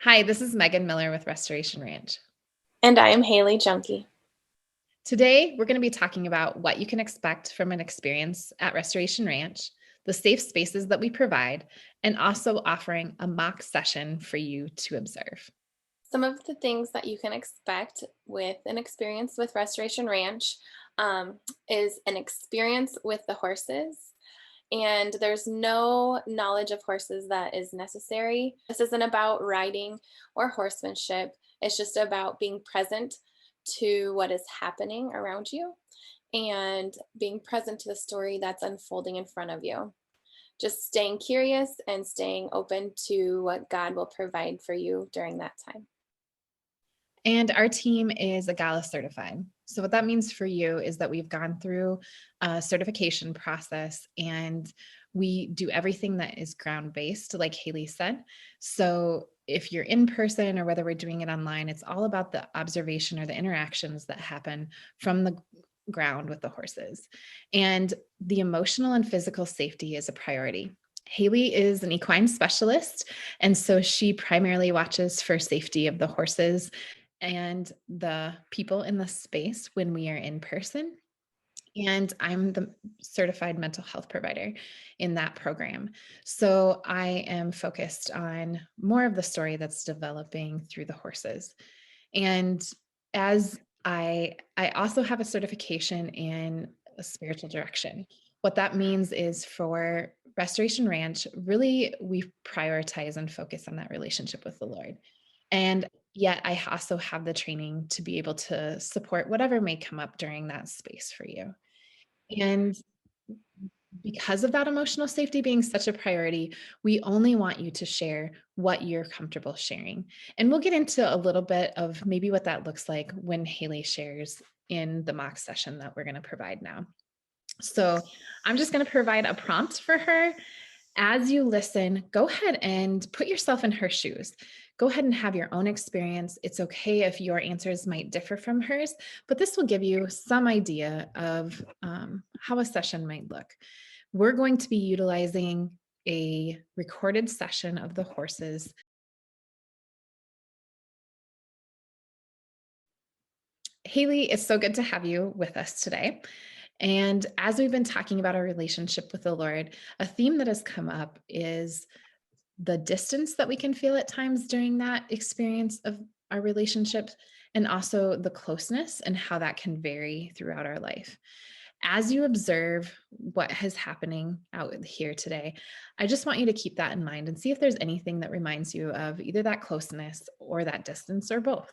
Hi, this is Megan Miller with Restoration Ranch. And I am Haley Junkie. Today, we're going to be talking about what you can expect from an experience at Restoration Ranch, the safe spaces that we provide, and also offering a mock session for you to observe. Some of the things that you can expect with an experience with Restoration Ranch um, is an experience with the horses. And there's no knowledge of horses that is necessary. This isn't about riding or horsemanship, it's just about being present to what is happening around you and being present to the story that's unfolding in front of you. Just staying curious and staying open to what God will provide for you during that time. And our team is AGALA certified. So, what that means for you is that we've gone through a certification process and we do everything that is ground based, like Haley said. So, if you're in person or whether we're doing it online, it's all about the observation or the interactions that happen from the ground with the horses. And the emotional and physical safety is a priority. Haley is an equine specialist, and so she primarily watches for safety of the horses and the people in the space when we are in person. And I'm the certified mental health provider in that program. So I am focused on more of the story that's developing through the horses. And as I also have a certification in a spiritual direction. What that means is for Restoration Ranch, really we prioritize and focus on that relationship with the Lord. And yet I also have the training to be able to support whatever may come up during that space for you. And because of that emotional safety being such a priority, we only want you to share what you're comfortable sharing. And we'll get into a little bit of maybe what that looks like when Haley shares in the mock session that we're going to provide now. So I'm just going to provide a prompt for her. As you listen, go ahead and put yourself in her shoes. Go ahead and have your own experience. It's okay if your answers might differ from hers, but this will give you some idea of how a session might look. We're going to be utilizing a recorded session of the horses. Haley, it's so good to have you with us today. And as we've been talking about our relationship with the Lord, a theme that has come up is the distance that we can feel at times during that experience of our relationships, and also the closeness and how that can vary throughout our life. As you observe what is happening out here today, I just want you to keep that in mind and see if there's anything that reminds you of either that closeness or that distance or both.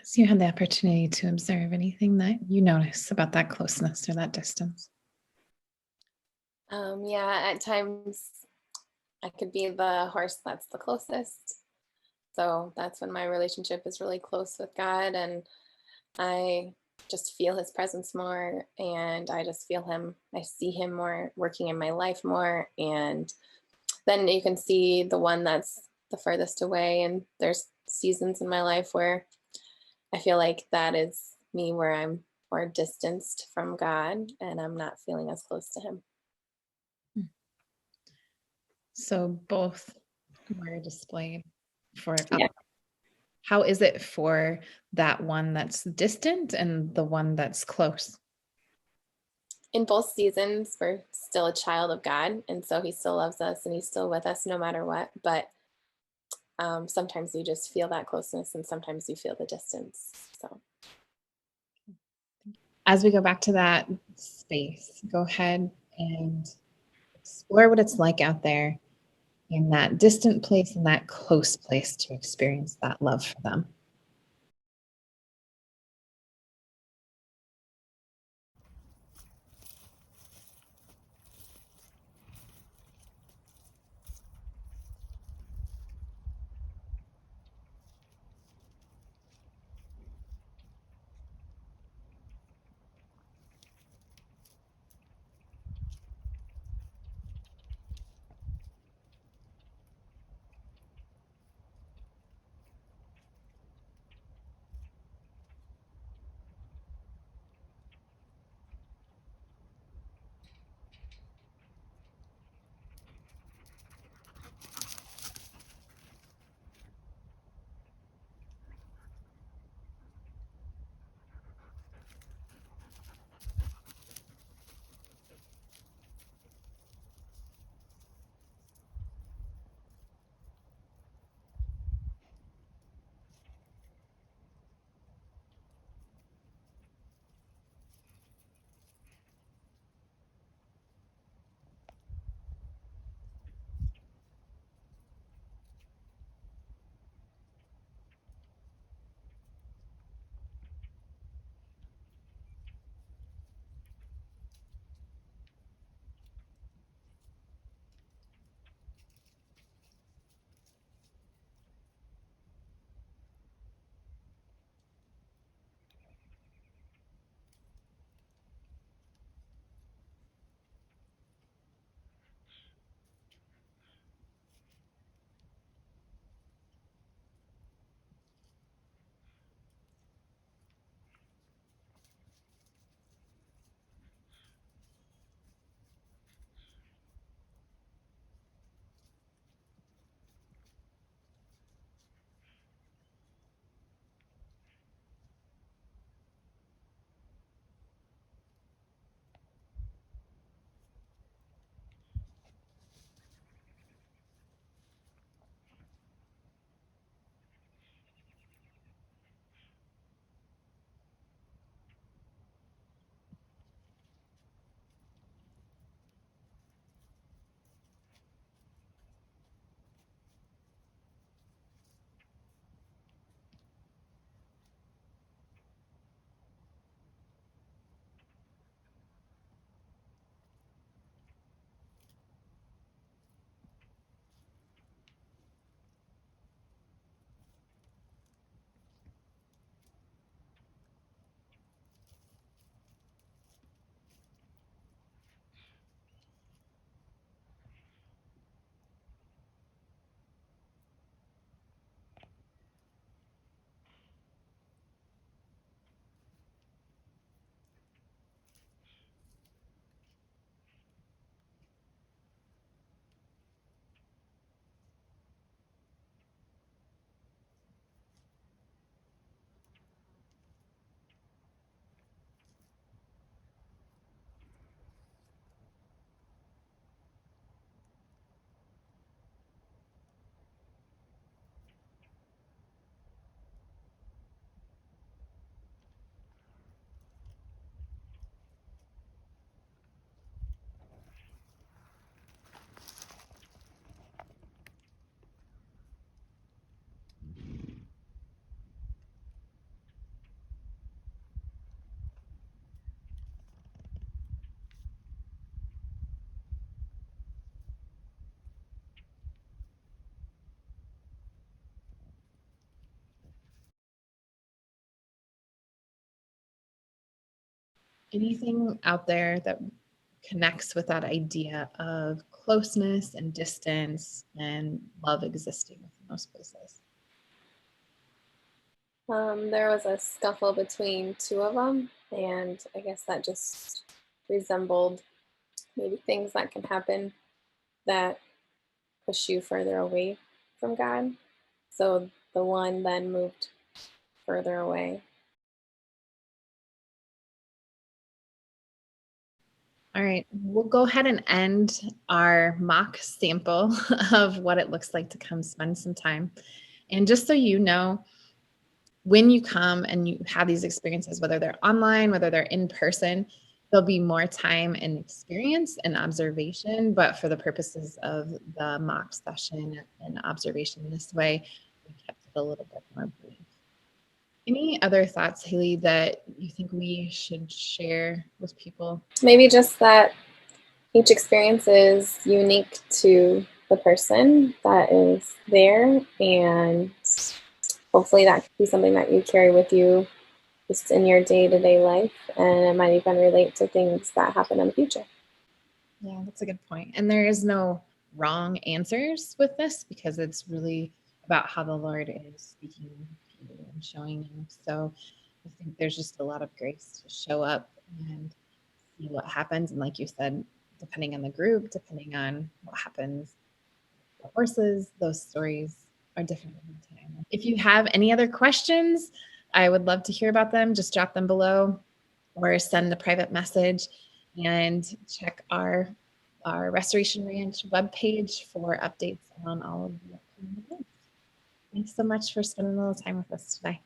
So you had the opportunity to observe anything that you notice about that closeness or that distance. Yeah, at times I could be the horse that's the closest. So that's when my relationship is really close with God. And I just feel his presence more, and I just feel him. I see him more working in my life more, and then you can see the one that's the furthest away, and there's seasons in my life where I feel like that is me, where I'm more distanced from God and I'm not feeling as close to him. So both were displayed for up. Yeah. How is it for that one that's distant and the one that's close? In both seasons, we're still a child of God, and so he still loves us and he's still with us no matter what. But sometimes you just feel that closeness and sometimes you feel the distance. So, As we go back to that space, go ahead and explore what it's like out there in that distant place and that close place to experience that love for them. anything out there that connects with that idea of closeness and distance and love existing within those places? There was a scuffle between two of them, and I guess that just resembled maybe things that can happen that push you further away from God. So the one then moved further away. All right, we'll go ahead and end our mock sample of what it looks like to come spend some time. And just so you know, when you come and you have these experiences, whether they're online, whether they're in person, there'll be more time and experience and observation. But for the purposes of the mock session and observation this way, we kept it a little bit more brief. Any other thoughts, Haley, that you think we should share with people? Maybe just that each experience is unique to the person that is there, and hopefully that could be something that you carry with you just in your day-to-day life, and it might even relate to things that happen in the future. Yeah, that's a good point. And there is no wrong answers with this because it's really about how the Lord is speaking to you and showing you. So I think there's just a lot of grace to show up and see what happens. And like you said, depending on the group, depending on what happens, the horses, those stories are different every time. If you have any other questions, I would love to hear about them. Just drop them below or send a private message and check our Restoration Ranch webpage for updates on all of the upcoming events. Thanks so much for spending a little time with us today.